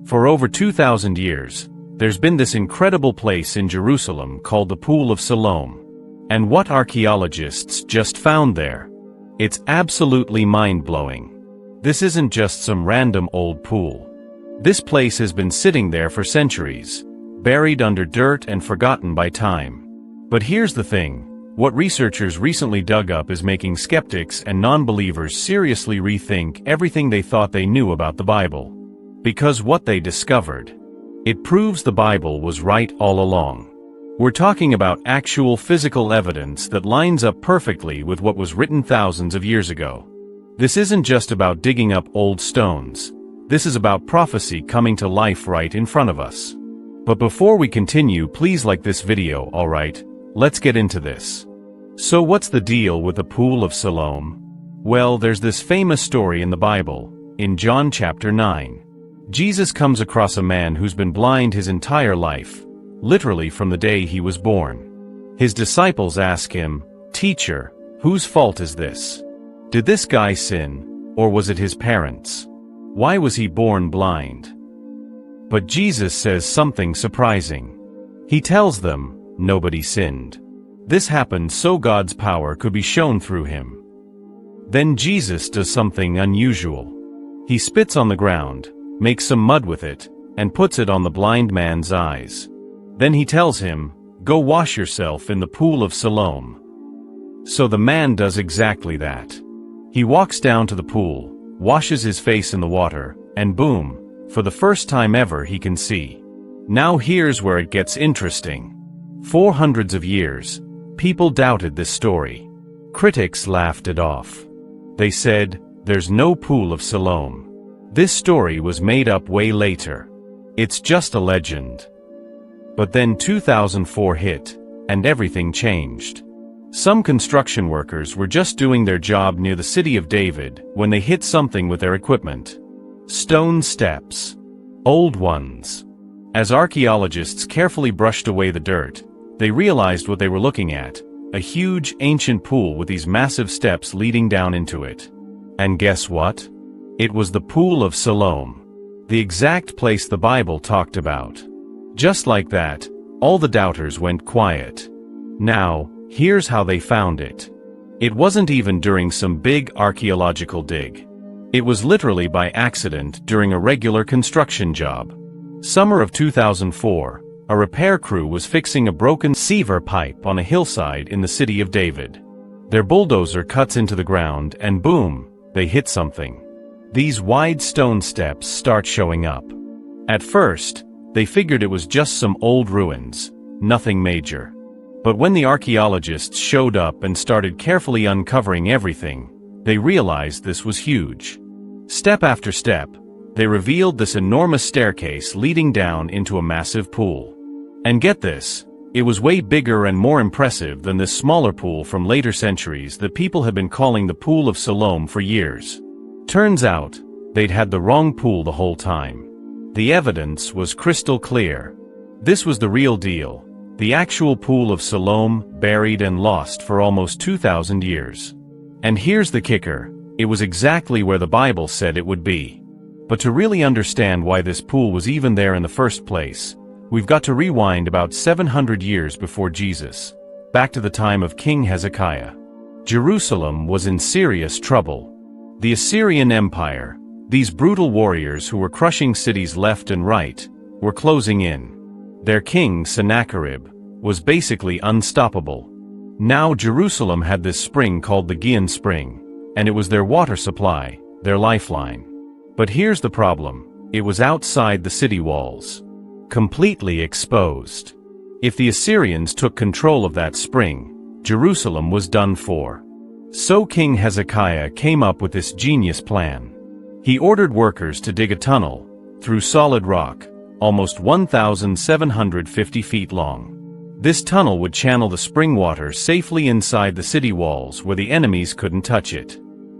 For over 2,000 years, there's been this incredible place in Jerusalem called the Pool of Siloam. And what archaeologists just found there? It's absolutely mind-blowing. This isn't just some random old pool. This place has been sitting there for centuries, buried under dirt and forgotten by time. But here's the thing. What researchers recently dug up is making skeptics and non-believers seriously rethink everything they thought they knew about the Bible. Because what they discovered, it proves the Bible was right all along. We're talking about actual physical evidence that lines up perfectly with what was written thousands of years ago. This isn't just about digging up old stones. This is about prophecy coming to life right in front of us. But before we continue, please like this video, alright? Let's get into this. So what's the deal with the Pool of Siloam? Well, there's this famous story in the Bible, in John chapter 9. Jesus comes across a man who's been blind his entire life, literally from the day he was born. His disciples ask him, "Teacher, whose fault is this? Did this guy sin, or was it his parents? Why was he born blind?" But Jesus says something surprising. He tells them, nobody sinned. This happened so God's power could be shown through him. Then Jesus does something unusual. He spits on the ground, makes some mud with it, and puts it on the blind man's eyes. Then he tells him, "Go wash yourself in the Pool of Siloam." So the man does exactly that. He walks down to the pool, washes his face in the water, and boom, for the first time ever he can see. Now here's where it gets interesting. For hundreds of years, people doubted this story. Critics laughed it off. They said, "There's no Pool of Siloam. This story was made up way later. It's just a legend." But then 2004 hit, and everything changed. Some construction workers were just doing their job near the city of David when they hit something with their equipment. Stone steps. Old ones. As archaeologists carefully brushed away the dirt, they realized what they were looking at, a huge, ancient pool with these massive steps leading down into it. And guess what? It was the Pool of Siloam. The exact place the Bible talked about. Just like that, all the doubters went quiet. Now, here's how they found it. It wasn't even during some big archaeological dig. It was literally by accident during a regular construction job. Summer of 2004, a repair crew was fixing a broken sewer pipe on a hillside in the city of David. Their bulldozer cuts into the ground and boom, they hit something. These wide stone steps start showing up. At first, they figured it was just some old ruins, nothing major. But when the archaeologists showed up and started carefully uncovering everything, they realized this was huge. Step after step, they revealed this enormous staircase leading down into a massive pool. And get this, it was way bigger and more impressive than this smaller pool from later centuries that people had been calling the Pool of Siloam for years. Turns out, they'd had the wrong pool the whole time. The evidence was crystal clear. This was the real deal, the actual Pool of Siloam, buried and lost for almost 2,000 years. And here's the kicker, it was exactly where the Bible said it would be. But to really understand why this pool was even there in the first place, we've got to rewind about 700 years before Jesus, back to the time of King Hezekiah. Jerusalem was in serious trouble. The Assyrian Empire, these brutal warriors who were crushing cities left and right, were closing in. Their king, Sennacherib, was basically unstoppable. Now Jerusalem had this spring called the Gihon Spring, and it was their water supply, their lifeline. But here's the problem, it was outside the city walls. Completely exposed. If the Assyrians took control of that spring, Jerusalem was done for. So King Hezekiah came up with this genius plan. He ordered workers to dig a tunnel, through solid rock, almost 1,750 feet long. This tunnel would channel the spring water safely inside the city walls where the enemies couldn't touch it.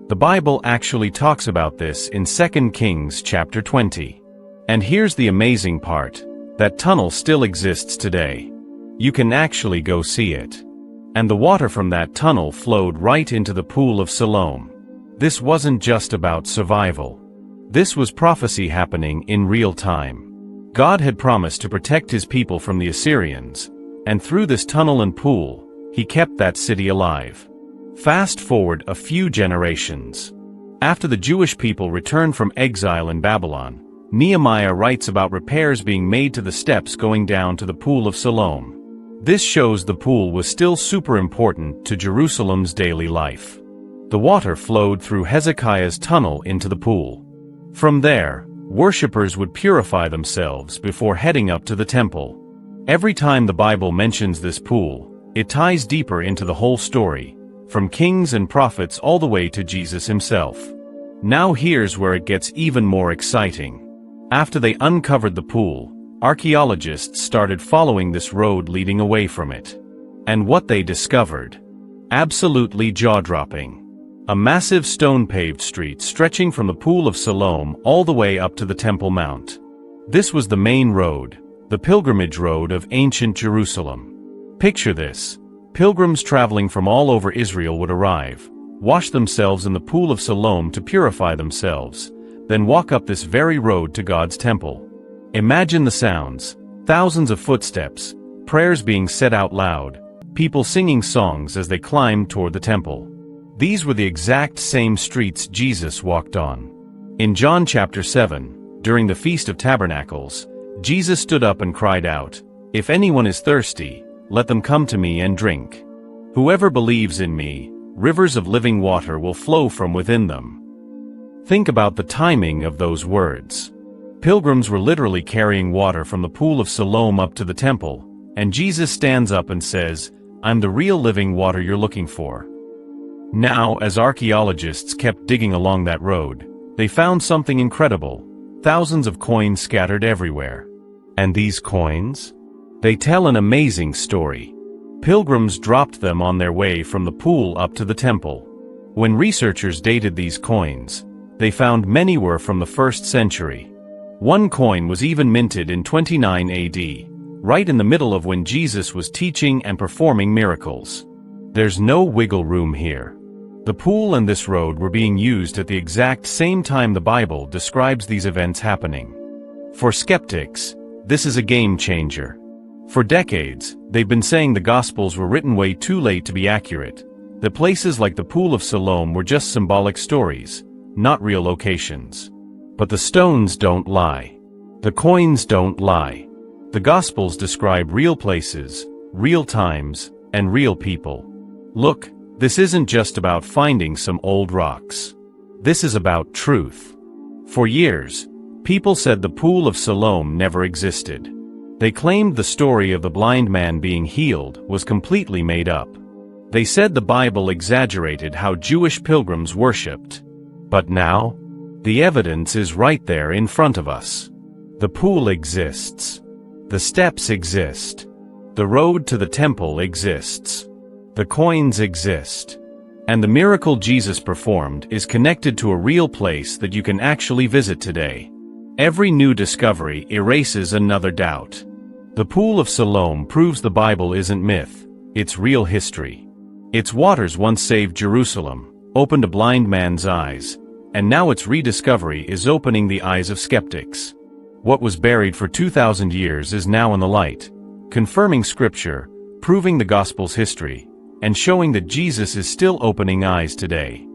The Bible actually talks about this in 2 Kings chapter 20. And here's the amazing part, that tunnel still exists today. You can actually go see it. And the water from that tunnel flowed right into the Pool of Siloam. This wasn't just about survival. This was prophecy happening in real time. God had promised to protect his people from the Assyrians, and through this tunnel and pool, he kept that city alive. Fast forward a few generations. After the Jewish people returned from exile in Babylon, Nehemiah writes about repairs being made to the steps going down to the Pool of Siloam. This shows the pool was still super important to Jerusalem's daily life. The water flowed through Hezekiah's tunnel into the pool. From there, worshippers would purify themselves before heading up to the temple. Every time the Bible mentions this pool, it ties deeper into the whole story, from kings and prophets all the way to Jesus himself. Now here's where it gets even more exciting. After they uncovered the pool, archaeologists started following this road leading away from it. And what they discovered? Absolutely jaw-dropping. A massive stone-paved street stretching from the Pool of Siloam all the way up to the Temple Mount. This was the main road, the pilgrimage road of ancient Jerusalem. Picture this. Pilgrims traveling from all over Israel would arrive, wash themselves in the Pool of Siloam to purify themselves, then walk up this very road to God's temple. Imagine the sounds, thousands of footsteps, prayers being said out loud, people singing songs as they climbed toward the temple. These were the exact same streets Jesus walked on. In John chapter 7, during the Feast of Tabernacles, Jesus stood up and cried out, "If anyone is thirsty, let them come to me and drink. Whoever believes in me, rivers of living water will flow from within them." Think about the timing of those words. Pilgrims were literally carrying water from the Pool of Siloam up to the temple, and Jesus stands up and says, "I'm the real living water you're looking for." Now, as archaeologists kept digging along that road, they found something incredible: thousands of coins scattered everywhere. And these coins? They tell an amazing story. Pilgrims dropped them on their way from the pool up to the temple. When researchers dated these coins, they found many were from the 1st century. One coin was even minted in 29 AD, right in the middle of when Jesus was teaching and performing miracles. There's no wiggle room here. The pool and this road were being used at the exact same time the Bible describes these events happening. For skeptics, this is a game changer. For decades, they've been saying the Gospels were written way too late to be accurate, that places like the Pool of Siloam were just symbolic stories, not real locations. But the stones don't lie. The coins don't lie. The Gospels describe real places, real times, and real people. Look, this isn't just about finding some old rocks. This is about truth. For years, people said the Pool of Siloam never existed. They claimed the story of the blind man being healed was completely made up. They said the Bible exaggerated how Jewish pilgrims worshipped. But now, the evidence is right there in front of us. The pool exists. The steps exist. The road to the temple exists. The coins exist. And the miracle Jesus performed is connected to a real place that you can actually visit today. Every new discovery erases another doubt. The Pool of Siloam proves the Bible isn't myth, it's real history. Its waters once saved Jerusalem, opened a blind man's eyes, and now its rediscovery is opening the eyes of skeptics. What was buried for 2,000 years is now in the light, confirming Scripture, proving the Gospel's history, and showing that Jesus is still opening eyes today.